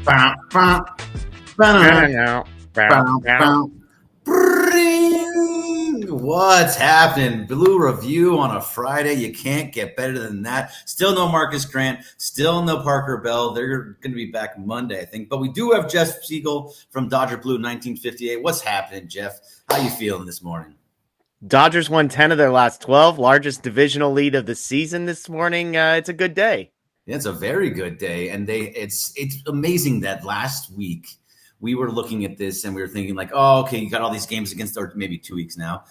Bow, bow, bow, bow, bow. Bring! What's happening? Blue Review on a Friday. You can't get better than that. Still no Marcus Grant. Still no Parker Bell. They're going to be back Monday, I think. But we do have Jeff Siegel from Dodger Blue 1958. What's happening, Jeff? How you feeling this morning? Dodgers won 10 of their last 12, largest divisional lead of the season this morning. It's a good day. It's a very good day, and it's amazing that last week we were looking at this and we were thinking like, oh, okay, you got all these games against, or maybe 2 weeks now.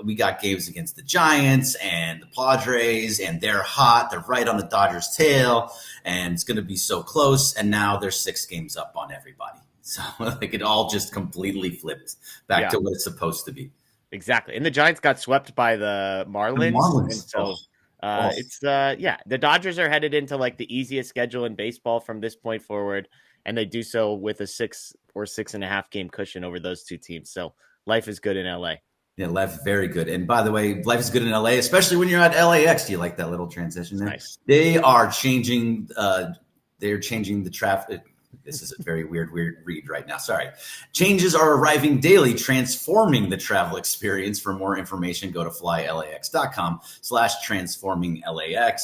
We got games against the Giants and the Padres, and they're hot. They're right on the Dodgers' tail, and it's going to be so close. And now they're 6 games up on everybody. So like it all just completely flipped back to what it's supposed to be. Exactly, and the Giants got swept by the Marlins. And so. The Dodgers are headed into like the easiest schedule in baseball from this point forward, and they do so with a 6 or 6.5 game cushion over those two teams. So life is good in LA. Yeah, life very good. And by the way, life is good in LA, especially when you're at LAX. Do you like that little transition there? Nice. They are changing. They're changing the traffic. This is a very weird read right now. Sorry. Changes are arriving daily, transforming the travel experience. For more information, go to flylax.com/transforminglax.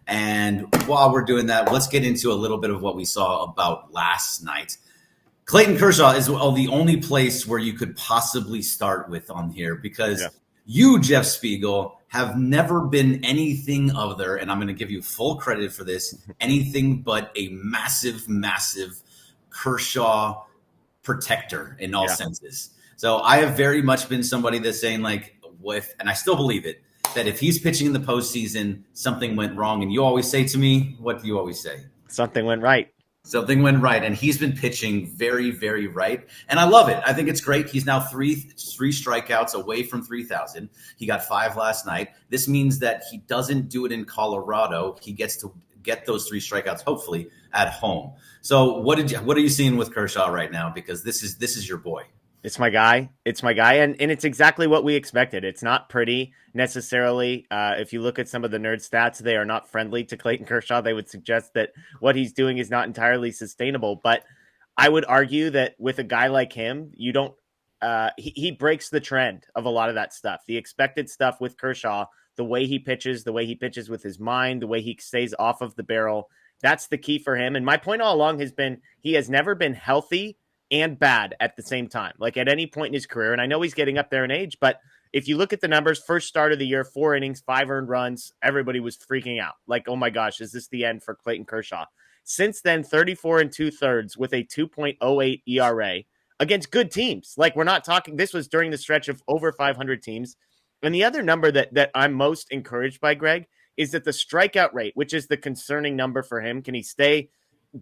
And while we're doing that, let's get into a little bit of what we saw about last night. Clayton Kershaw is the only place where you could possibly start with on here because you, Jeff Spiegel, have never been anything other, and I'm going to give you full credit for this, anything but a massive Kershaw protector in all senses. So I have very much been somebody that's saying like, and I still believe it, that if he's pitching in the postseason, something went wrong. And you always say to me, what do you always say? Something went right. Something went right, and he's been pitching very, very right, and I love it. I think it's great. He's now three strikeouts away from 3,000. He got 5 last night. This means that he doesn't do it in Colorado. He gets to get those 3 strikeouts, hopefully, at home. So, what are you seeing with Kershaw right now? Because this is your boy. It's my guy. And it's exactly what we expected. It's not pretty necessarily. If you look at some of the nerd stats, they are not friendly to Clayton Kershaw. They would suggest that what he's doing is not entirely sustainable. But I would argue that with a guy like him, you don't. He breaks the trend of a lot of that stuff. The expected stuff with Kershaw, the way he pitches with his mind, the way he stays off of the barrel. That's the key for him. And my point all along has been he has never been healthy and bad at the same time, like at any point in his career. And I know he's getting up there in age, but if you look at the numbers, first start of the year, 4 innings, 5 earned runs, everybody was freaking out. Like, oh my gosh, is this the end for Clayton Kershaw? Since then, 34 2/3 with a 2.08 ERA against good teams. Like, we're not talking, this was during the stretch of over 500 teams. And the other number that I'm most encouraged by, Greg, is that the strikeout rate, which is the concerning number for him, can he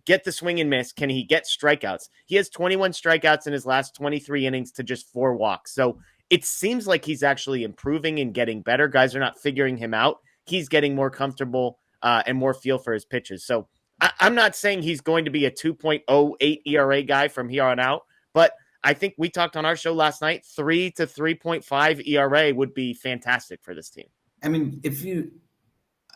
get the swing and miss? Can he get strikeouts? He has 21 strikeouts in his last 23 innings to just 4 walks. So it seems like he's actually improving and getting better. Guys are not figuring him out. He's getting more comfortable and more feel for his pitches. So I'm not saying he's going to be a 2.08 ERA guy from here on out, but I think we talked on our show last night, 3 to 3.5 ERA would be fantastic for this team. I mean,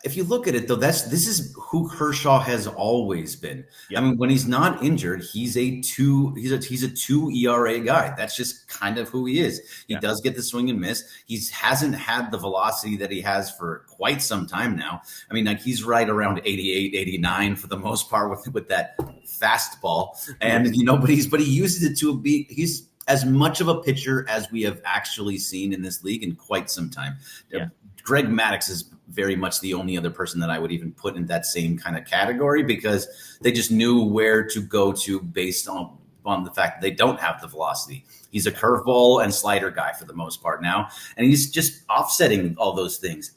if you look at it, though, this is who Kershaw has always been. Yep. I mean, when he's not injured, he's a 2 ERA guy. That's just kind of who he is. He does get the swing and miss. He hasn't had the velocity that he has for quite some time now. I mean, like he's right around 88, 89 for the most part with that fastball. And but he uses it to be. He's as much of a pitcher as we have actually seen in this league in quite some time. Yeah. Greg Maddux is very much the only other person that I would even put in that same kind of category because they just knew where to go to based on the fact that they don't have the velocity. He's a curveball and slider guy for the most part now, and he's just offsetting all those things.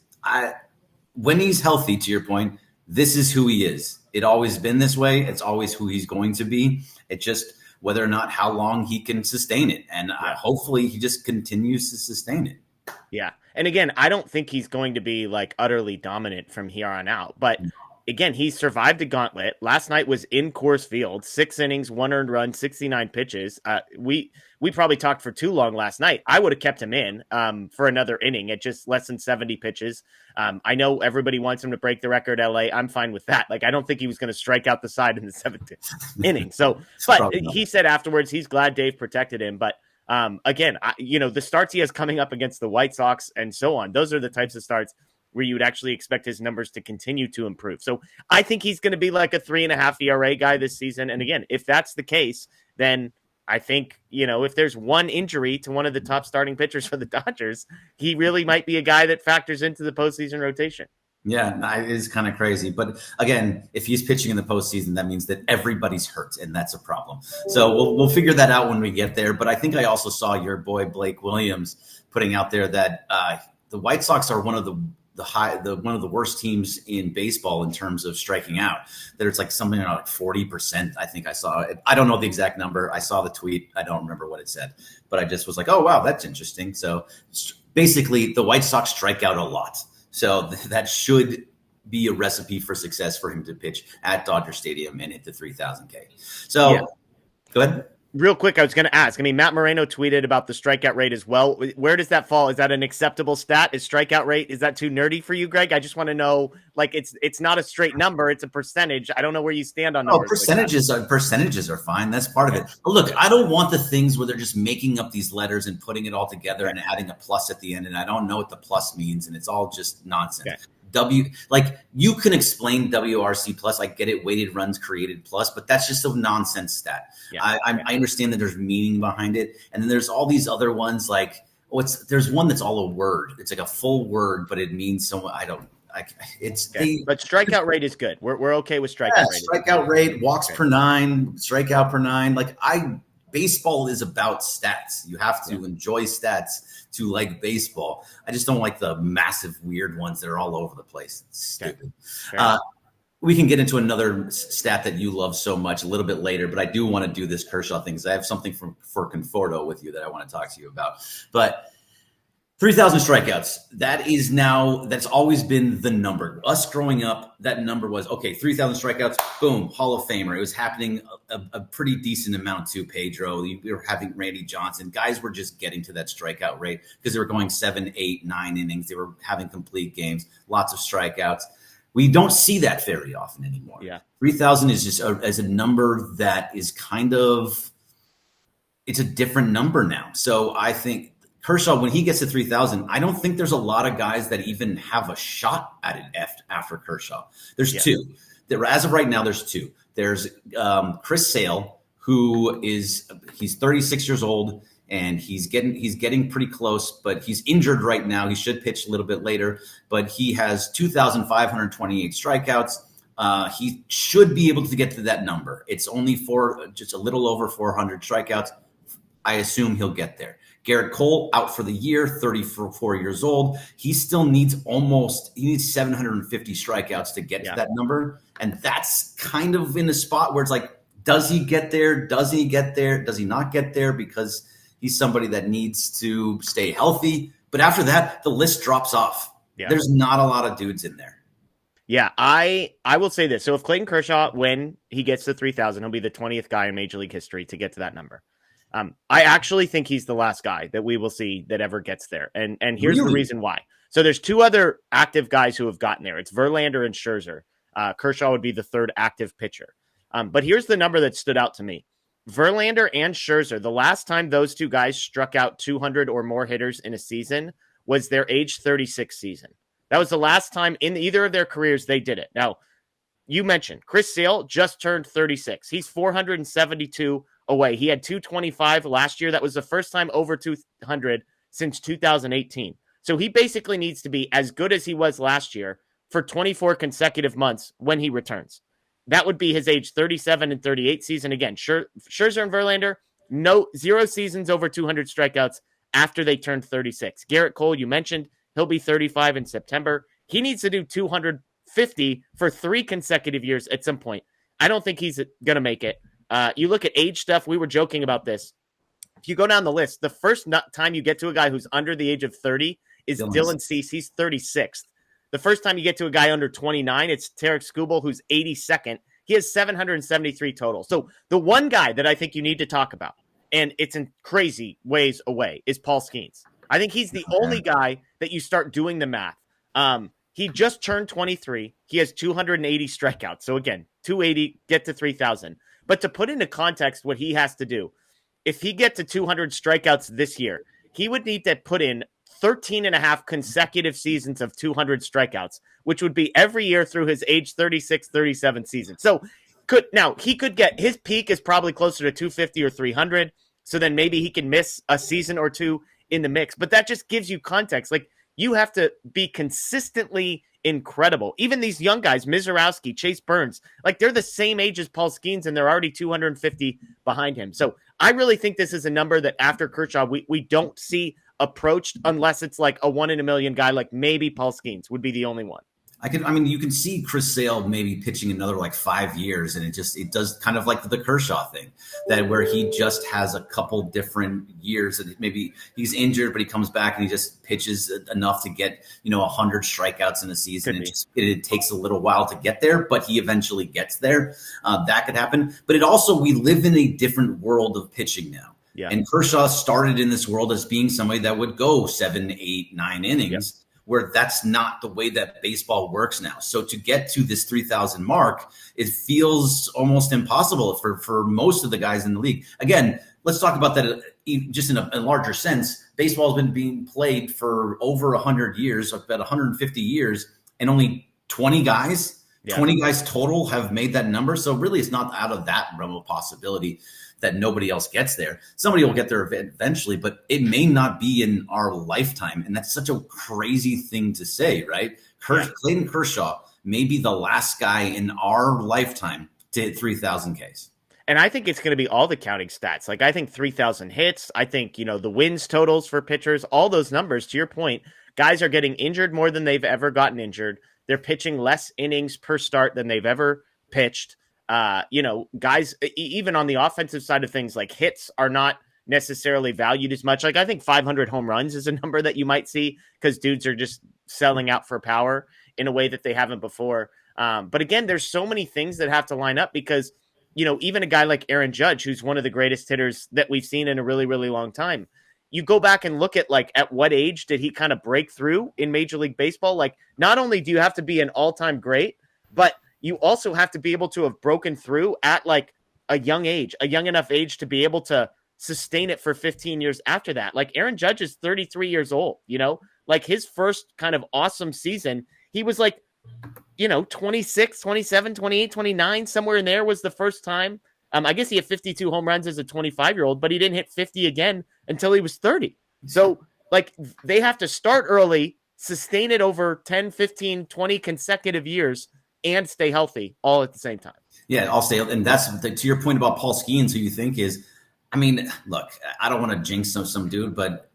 When he's healthy, to your point, this is who he is. It always been this way. It's always who he's going to be. It just whether or not how long he can sustain it, and hopefully he just continues to sustain it. Yeah. And again, I don't think he's going to be like utterly dominant from here on out, but again, he survived a gauntlet. Last night was in Coors Field, 6 innings, 1 earned run, 69 pitches. We probably talked for too long last night. I would have kept him in for another inning at just less than 70 pitches. I know everybody wants him to break the record, LA. I'm fine with that. Like, I don't think he was going to strike out the side in the 7th inning. So, but he said afterwards he's glad Dave protected him. But again, the starts he has coming up against the White Sox and so on, those are the types of starts where you would actually expect his numbers to continue to improve. So I think he's going to be like a 3.5 ERA guy this season. And again, if that's the case, then I think, if there's one injury to one of the top starting pitchers for the Dodgers, he really might be a guy that factors into the postseason rotation. Yeah, it is kind of crazy. But again, if he's pitching in the postseason, that means that everybody's hurt, and that's a problem. So we'll figure that out when we get there. But I think I also saw your boy Blake Williams putting out there that the White Sox are one of the worst teams in baseball in terms of striking out. That it's like something like 40%. I think I saw it. I don't know the exact number. I saw the tweet. I don't remember what it said, but I just was like, oh wow, that's interesting. So basically, the White Sox strike out a lot. So that should be a recipe for success for him to pitch at Dodger Stadium and hit the 3,000K. So yeah. Go ahead. Real quick, I was going to ask. I mean, Matt Moreno tweeted about the strikeout rate as well. Where does that fall? Is that an acceptable stat? Is strikeout rate, is that too nerdy for you, Greg? I just want to know, like, it's not a straight number. It's a percentage. I don't know where you stand on numbers. Percentages are fine. That's part of it. But look, I don't want the things where they're just making up these letters and putting it all together and adding a plus at the end. And I don't know what the plus means. And it's all just nonsense. Okay. You can explain WRC plus, I get it, weighted runs created plus, but that's just a nonsense stat. Yeah. I understand that there's meaning behind it. And then there's all these other ones like, there's one that's all a word. It's like a full word, but it means so much. But strikeout rate is good. We're okay with strikeout rate. Strikeout rate, walks per 9, strikeout per 9. Baseball is about stats. You have to enjoy stats to like baseball. I just don't like the massive weird ones that are all over the place. It's stupid. Okay. We can get into another stat that you love so much a little bit later, but I do want to do this Kershaw thing because I have something for Conforto with you that I want to talk to you about. But 3,000 strikeouts. That's always been the number. Us growing up, that number was, 3,000 strikeouts, boom, Hall of Famer. It was happening a pretty decent amount too, Pedro. We were having Randy Johnson. Guys were just getting to that strikeout rate because they were going 7, 8, 9 innings. They were having complete games, lots of strikeouts. We don't see that very often anymore. Yeah. 3,000 is just as a number that is it's a different number now. So I think Kershaw, when he gets to 3,000, I don't think there's a lot of guys that even have a shot at it after Kershaw. There's two. As of right now, there's two. There's Chris Sale, he's 36 years old, and he's getting pretty close, but he's injured right now. He should pitch a little bit later, but he has 2,528 strikeouts. He should be able to get to that number. It's only just a little over 400 strikeouts. I assume he'll get there. Garrett Cole out for the year, 34 years old. He still needs 750 strikeouts to get to that number. And that's kind of in a spot where it's like, does he get there? Does he get there? Does he not get there? Because he's somebody that needs to stay healthy. But after that, the list drops off. Yeah. There's not a lot of dudes in there. Yeah, I will say this. So if Clayton Kershaw, when he gets to 3,000, he'll be the 20th guy in Major League history to get to that number. I actually think he's the last guy that we will see that ever gets there. And here's the reason why. So there's two other active guys who have gotten there. It's Verlander and Scherzer. Kershaw would be the third active pitcher. But here's the number that stood out to me. Verlander and Scherzer, the last time those two guys struck out 200 or more hitters in a season was their age 36 season. That was the last time in either of their careers they did it. Now, you mentioned Chris Sale just turned 36. He's 472 away. He had 225 last year. That was the first time over 200 since 2018. So he basically needs to be as good as he was last year for 24 consecutive months when he returns. That would be his age 37 and 38 season. Again, Scherzer and Verlander, zero seasons over 200 strikeouts after they turned 36. Garrett Cole, you mentioned, he'll be 35 in September. He needs to do 250 for 3 consecutive years at some point. I don't think he's going to make it. You look at age stuff. We were joking about this. If you go down the list, the first time you get to a guy who's under the age of 30 is Dylan Cease. He's 36th. The first time you get to a guy under 29, it's Tarek Skubal, who's 82nd. He has 773 total. So the one guy that I think you need to talk about, and it's in crazy ways away, is Paul Skeens. I think he's the only guy that you start doing the math. He just turned 23. He has 280 strikeouts. So again, 280, get to 3,000. But to put into context what he has to do, if he gets to 200 strikeouts this year, he would need to put in 13 and a half consecutive seasons of 200 strikeouts, which would be every year through his age 36, 37 season. So he could get, his peak is probably closer to 250 or 300. So then maybe he can miss a season or two in the mix. But that just gives you context. Like, you have to be consistently incredible. Even these young guys, Mizorowski, Chase Burns, like, they're the same age as Paul Skeens, and they're already 250 behind him. So I really think this is a number that after Kershaw, we don't see approached unless it's like a 1 in a million guy, like maybe Paul Skeens would be the only one. You can see Chris Sale maybe pitching another like 5 years, and it does kind of like the Kershaw thing, that where he just has a couple different years, and maybe he's injured, but he comes back and he just pitches enough to get 100 strikeouts in a season. It takes a little while to get there, but he eventually gets there. That could happen, but we live in a different world of pitching now. Yeah. And Kershaw started in this world as being somebody that would go 7, 8, 9 innings. Yep. Where that's not the way that baseball works now. So to get to this 3,000 mark, it feels almost impossible for most of the guys in the league. Again, let's talk about that just in a larger sense. Baseball has been being played for over 100 years, about 150 years, and only 20 guys, 20 guys total have made that number. So really it's not out of that realm of possibility that nobody else gets there. Somebody will get there eventually, but it may not be in our lifetime. And that's such a crazy thing to say, right? Clayton Kershaw may be the last guy in our lifetime to hit 3,000 Ks. And I think it's going to be all the counting stats. Like, I think 3,000 hits. I think, the wins totals for pitchers, all those numbers, to your point, guys are getting injured more than they've ever gotten injured. They're pitching less innings per start than they've ever pitched. Guys, even on the offensive side of things, like, hits are not necessarily valued as much. Like, I think 500 home runs is a number that you might see because dudes are just selling out for power in a way that they haven't before. But again, there's so many things that have to line up because, even a guy like Aaron Judge, who's one of the greatest hitters that we've seen in a really, really long time, you go back and look at, like, at what age did he kind of break through in Major League Baseball? Like, not only do you have to be an all-time great, but you also have to be able to have broken through at like a young enough age to be able to sustain it for 15 years after that. Like, Aaron Judge is 33 years old, like his first kind of awesome season, he was like, 26, 27, 28, 29, somewhere in there was the first time. I guess he had 52 home runs as a 25-year-old, but he didn't hit 50 again until he was 30. So, like, they have to start early, sustain it over 10, 15, 20 consecutive years, and stay healthy all at the same time. Yeah, I'll stay. And that's to your point about Paul Skeens, who you think is, look, I don't want to jinx some dude, but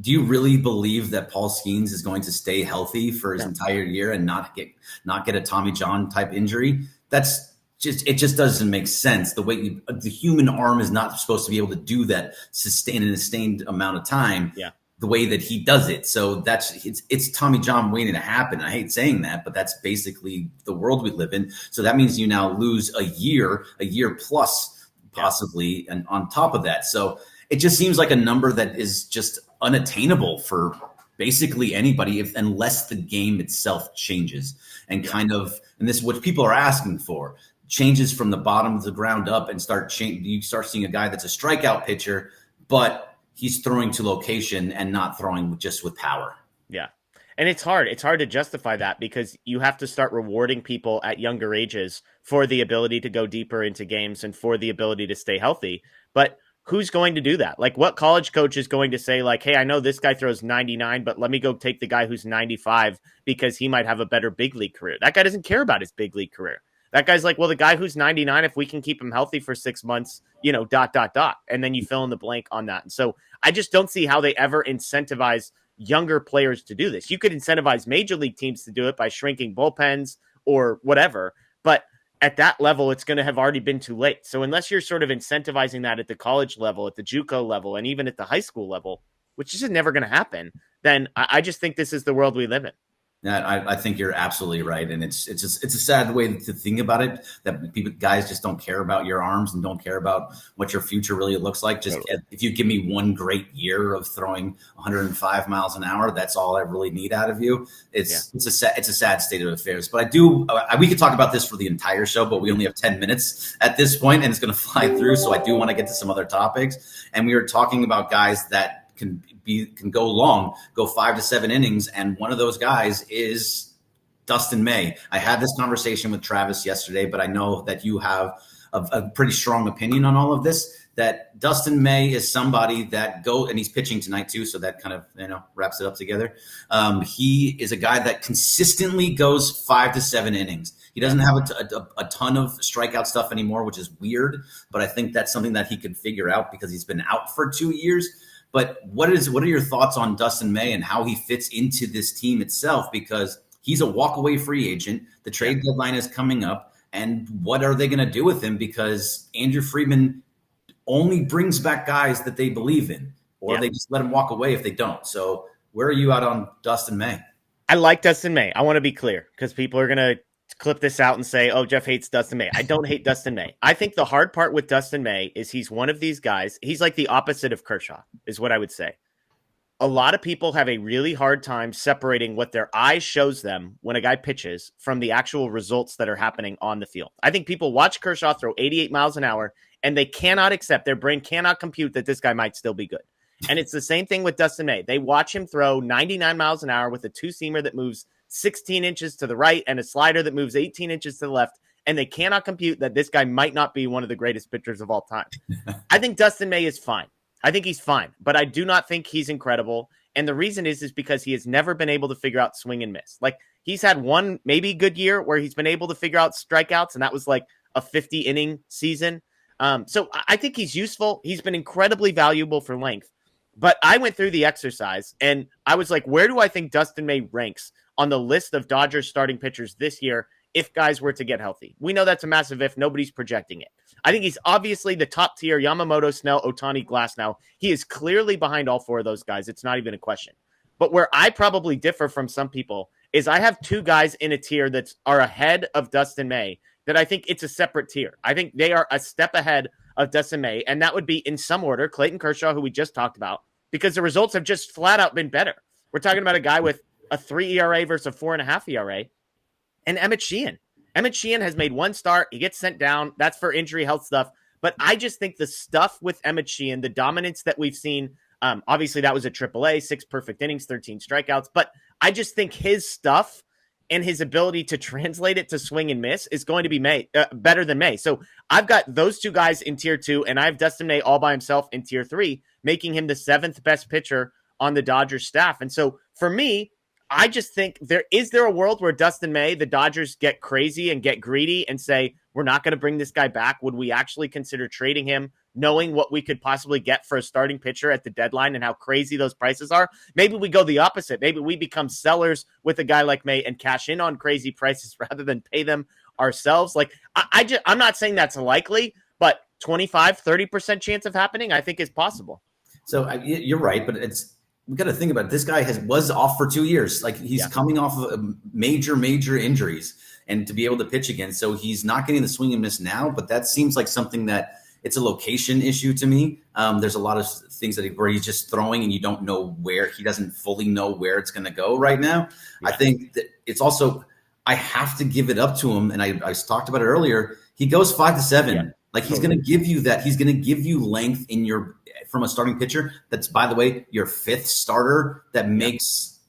do you really believe that Paul Skeens is going to stay healthy for his entire year and not get a Tommy John type injury? It just doesn't make sense. The way the human arm is not supposed to be able to do that, sustain a sustained amount of time. Yeah. The way that he does it. So it's Tommy John waiting to happen. I hate saying that, but that's basically the world we live in. So that means you now lose a year plus possibly, and on top of that. So it just seems like a number that is just unattainable for basically anybody unless the game itself changes and and this is what people are asking for, changes from the bottom of the ground up and you start seeing a guy that's a strikeout pitcher, but he's throwing to location and not throwing just with power. Yeah. And it's hard. It's hard to justify that because you have to start rewarding people at younger ages for the ability to go deeper into games and for the ability to stay healthy. But who's going to do that? Like, what college coach is going to say, like, hey, I know this guy throws 99, but let me go take the guy who's 95 because he might have a better big league career. That guy doesn't care about his big league career. That guy's like, well, the guy who's 99, if we can keep him healthy for 6 months, dot. And then you fill in the blank on that. And so I just don't see how they ever incentivize younger players to do this. You could incentivize major league teams to do it by shrinking bullpens or whatever. But at that level, it's going to have already been too late. So unless you're sort of incentivizing that at the college level, at the JUCO level, and even at the high school level, which is just never going to happen, then I just think this is the world we live in. Yeah, I think you're absolutely right, and it's a sad way to think about it. That guys just don't care about your arms and don't care about what your future really looks like. Just Totally. if you give me one great year of throwing 105 miles an hour, that's all I really need out of you. It's a sad state of affairs. But I do we could talk about this for the entire show, but we only have 10 minutes at this point, and it's going to fly through. So I do want to get to some other topics, and we were talking about guys that can go long, go 5 to 7 innings, and one of those guys is Dustin May. I had this conversation with Travis yesterday, but I know that you have a pretty strong opinion on all of this. That Dustin May is somebody that and he's pitching tonight too, so that kind of wraps it up together. He is a guy that consistently goes 5 to 7 innings. He doesn't have a ton of strikeout stuff anymore, which is weird, but I think that's something that he could figure out because he's been out for 2 years. But what are your thoughts on Dustin May and how he fits into this team itself? Because he's a walkaway free agent. The trade deadline is coming up. And what are they going to do with him? Because Andrew Friedman only brings back guys that they believe in, or they just let him walk away if they don't. So where are you out on Dustin May? I like Dustin May. I want to be clear because people are going to clip this out and say, oh, Jeff hates Dustin May. I don't hate Dustin May. I think the hard part with Dustin May is he's one of these guys. He's like the opposite of Kershaw is what I would say. A lot of people have a really hard time separating what their eye shows them when a guy pitches from the actual results that are happening on the field. I think people watch Kershaw throw 88 miles an hour and they cannot accept, their brain cannot compute that this guy might still be good. And it's the same thing with Dustin May. They watch him throw 99 miles an hour with a two-seamer that moves 16 inches to the right and a slider that moves 18 inches to the left, and they cannot compute that this guy might not be one of the greatest pitchers of all time. I think Dustin May is fine. I think he's fine, but I do not think he's incredible. And the reason is because he has never been able to figure out swing and miss. Like, he's had one maybe good year where he's been able to figure out strikeouts, and that was like a 50-inning season. So I think he's useful. He's been incredibly valuable for length. But I went through the exercise, and I was like, where do I think Dustin May ranks on the list of Dodgers starting pitchers this year if guys were to get healthy? We know that's a massive if. Nobody's projecting it. I think he's obviously the top tier Yamamoto, Snell, Ohtani, Glasnow. He is clearly behind all four of those guys. It's not even a question. But where I probably differ from some people is I have two guys in a tier that are ahead of Dustin May that I think it's a separate tier. I think they are a step ahead of Dustin May, and that would be, in some order, Clayton Kershaw, who we just talked about, because the results have just flat out been better. We're talking about a guy with a 3 ERA versus a 4.5 ERA, and Emmett Sheehan. Emmett Sheehan has made one start. He gets sent down. That's for injury health stuff. But I just think the stuff with Emmett Sheehan, the dominance that we've seen, obviously that was a AAA, 6 perfect innings, 13 strikeouts. But I just think his stuff and his ability to translate it to swing and miss is going to be better than May. So I've got those two guys in tier 2, and I have Dustin May all by himself in tier 3, making him the 7th best pitcher on the Dodgers staff. And so for me, I just think is there a world where Dustin May, the Dodgers get crazy and get greedy and say, we're not going to bring this guy back? Would we actually consider trading him, knowing what we could possibly get for a starting pitcher at the deadline and how crazy those prices are? Maybe we go the opposite. Maybe we become sellers with a guy like May and cash in on crazy prices rather than pay them ourselves. Like, I'm not saying that's likely, but 25-30% chance of happening, I think, is possible. So you're right, but we got to think about it. This guy was off for 2 years. Like, he's coming off of major injuries, and to be able to pitch again. So he's not getting the swing and miss now, but that seems like something that it's a location issue to me. There's a lot of things where he's just throwing and you don't know where, he doesn't fully know where it's going to go right now. Yeah. I think that it's also, I have to give it up to him. And I talked about it earlier. He goes 5 to 7. Yeah. Like, he's going to give you that. He's going to give you length from a starting pitcher. That's, by the way, your 5th starter. That's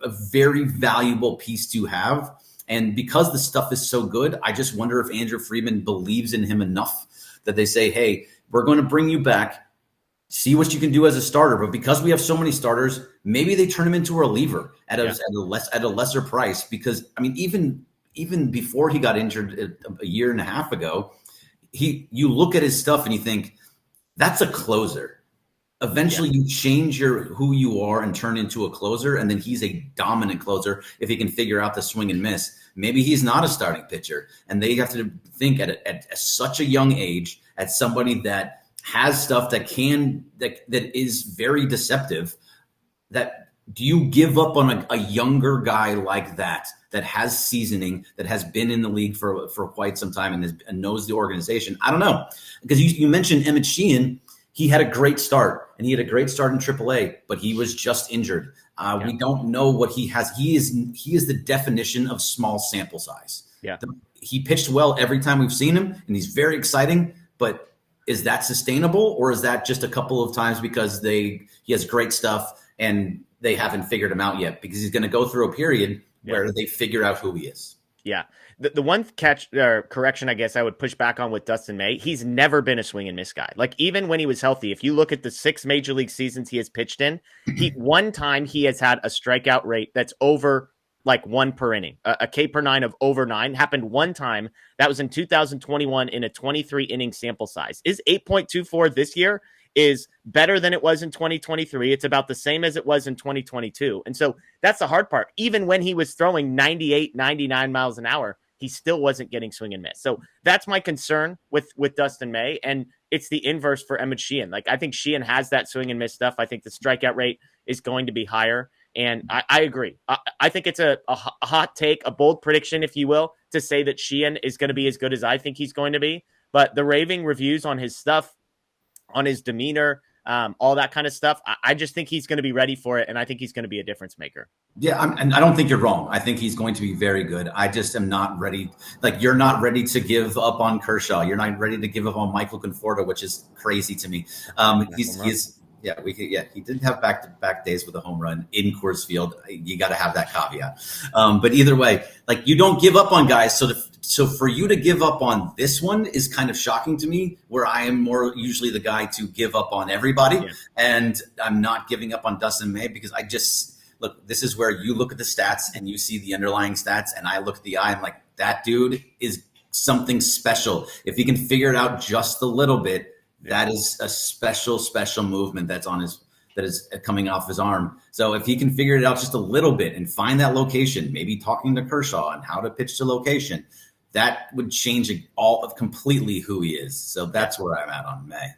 a very valuable piece to have. And because the stuff is so good, I just wonder if Andrew Friedman believes in him enough that they say, hey, we're going to bring you back, see what you can do as a starter. But because we have so many starters, maybe they turn him into a reliever at a lesser price. Because, I mean, even before he got injured a year and a half ago, you look at his stuff and you think, that's a closer. Eventually you change who you are and turn into a closer, and then he's a dominant closer if he can figure out the swing and miss. Maybe he's not a starting pitcher, and they have to think at such a young age, at somebody that has stuff that is very deceptive, that Do you give up on a younger guy like that has seasoning, that has been in the league for quite some time and knows the organization? I don't know, because you mentioned Emmett Sheehan. He had a great start, and he had a great start in AAA, but he was just injured. We don't know what he has. He is the definition of small sample size. Yeah. He pitched well every time we've seen him, and he's very exciting, but is that sustainable, or is that just a couple of times because he has great stuff and they haven't figured him out yet? Because he's going to go through a period where they figure out who he is. Yeah. The one correction, I guess I would push back on with Dustin May, he's never been a swing and miss guy. Like, even when he was healthy, if you look at the 6 major league seasons he has pitched in, one time he has had a strikeout rate that's over like 1 per inning. A K per 9 of over 9 happened one time. That was in 2021 in a 23 inning sample size. Is 8.24 this year is better than it was in 2023. It's about the same as it was in 2022. And so that's the hard part. Even when he was throwing 98, 99 miles an hour, he still wasn't getting swing and miss. So that's my concern with Dustin May. And it's the inverse for Emmett Sheehan. Like, I think Sheehan has that swing and miss stuff. I think the strikeout rate is going to be higher. And I agree. I think it's a hot take, a bold prediction, if you will, to say that Sheehan is going to be as good as I think he's going to be. But the raving reviews on his stuff, on his demeanor, all that kind of stuff, I just think he's going to be ready for it, and I think he's going to be a difference maker. Yeah, and I don't think you're wrong. I think he's going to be very good. I just am not ready. Like, you're not ready to give up on Kershaw. You're not ready to give up on Michael Conforto, which is crazy to me. He didn't have back-to-back days with a home run in Coors Field. You got to have that caveat. But either way, like, you don't give up on guys. So for you to give up on this one is kind of shocking to me, where I am more usually the guy to give up on everybody. Yeah. And I'm not giving up on Dustin May, because look, this is where you look at the stats and you see the underlying stats, and I look at the eye, I'm like, that dude is something special. If he can figure it out just a little bit, that is a special movement that is coming off his arm. So if he can figure it out just a little bit and find that location, maybe talking to Kershaw on how to pitch the location, that would change completely who he is. So that's where I'm at on May.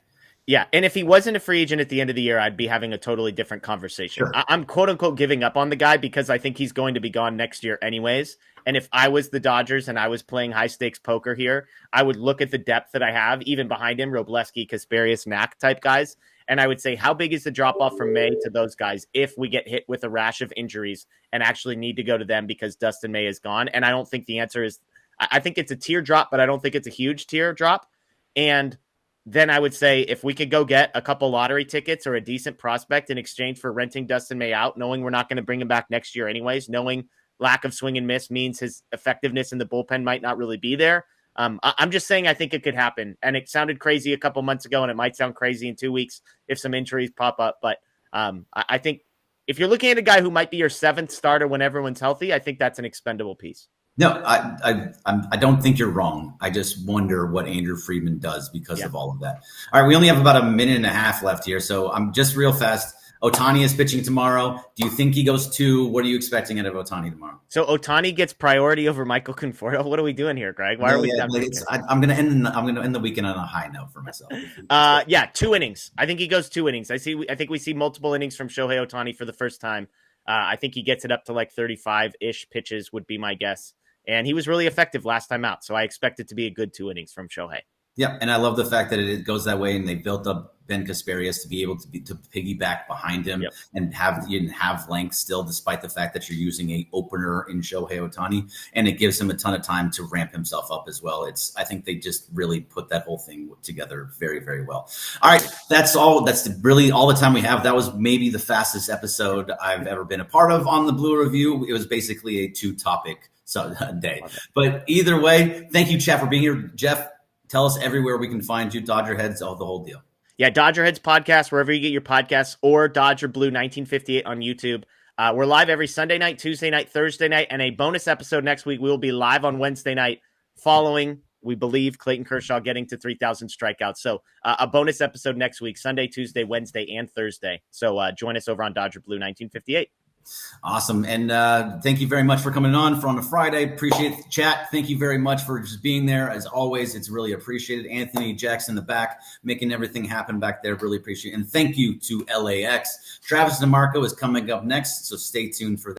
Yeah, and if he wasn't a free agent at the end of the year, I'd be having a totally different conversation. Sure. I'm quote-unquote giving up on the guy because I think he's going to be gone next year anyways. And if I was the Dodgers and I was playing high-stakes poker here, I would look at the depth that I have, even behind him, Robleski, Kasparius, Mack type guys, and I would say, how big is the drop-off from May to those guys if we get hit with a rash of injuries and actually need to go to them because Dustin May is gone? And I don't think the answer is – I think it's a teardrop, but I don't think it's a huge teardrop. And then I would say, if we could go get a couple lottery tickets or a decent prospect in exchange for renting Dustin May out, knowing we're not going to bring him back next year anyways, knowing lack of swing and miss means his effectiveness in the bullpen might not really be there. I'm just saying I think it could happen. And it sounded crazy a couple months ago, and it might sound crazy in 2 weeks if some injuries pop up. But I think if you're looking at a guy who might be your 7th starter when everyone's healthy, I think that's an expendable piece. No, I don't think you're wrong. I just wonder what Andrew Friedman does because of all of that. All right, we only have about a minute and a half left here, so I'm just real fast. Ohtani is pitching tomorrow. Do you think he goes 2? What are you expecting out of Ohtani tomorrow? So Ohtani gets priority over Michael Conforto. What are we doing here, Greg? Why are we? I'm going to end the weekend on a high note for myself. 2 innings. I think he goes 2 innings. I think we see multiple innings from Shohei Ohtani for the first time. I think he gets it up to like 35-ish pitches would be my guess. And he was really effective last time out. So I expect it to be a good 2 innings from Shohei. Yeah, and I love the fact that it goes that way, and they built up Ben Kasparius to be able to piggyback behind him and have length still, despite the fact that you're using a opener in Shohei Ohtani, and it gives him a ton of time to ramp himself up as well. I think they just really put that whole thing together very, very well. All right, that's all. That's really all the time we have. That was maybe the fastest episode I've ever been a part of on the Blue Review. It was basically a 2-topic day, but either way, thank you, Jeff, for being here. Jeff, tell us everywhere we can find you, Dodger Heads, the whole deal. Yeah, Dodger Heads podcast, wherever you get your podcasts, or Dodger Blue 1958 on YouTube. We're live every Sunday night, Tuesday night, Thursday night, and a bonus episode next week. We will be live on Wednesday night following, we believe, Clayton Kershaw getting to 3,000 strikeouts. So a bonus episode next week, Sunday, Tuesday, Wednesday, and Thursday. So join us over on Dodger Blue 1958. Awesome. And thank you very much for coming on a Friday. Appreciate the chat. Thank you very much for just being there. As always, it's really appreciated. Anthony Jackson in the back, making everything happen back there. Really appreciate it. And thank you to LAX. Travis DeMarco is coming up next, so stay tuned for that.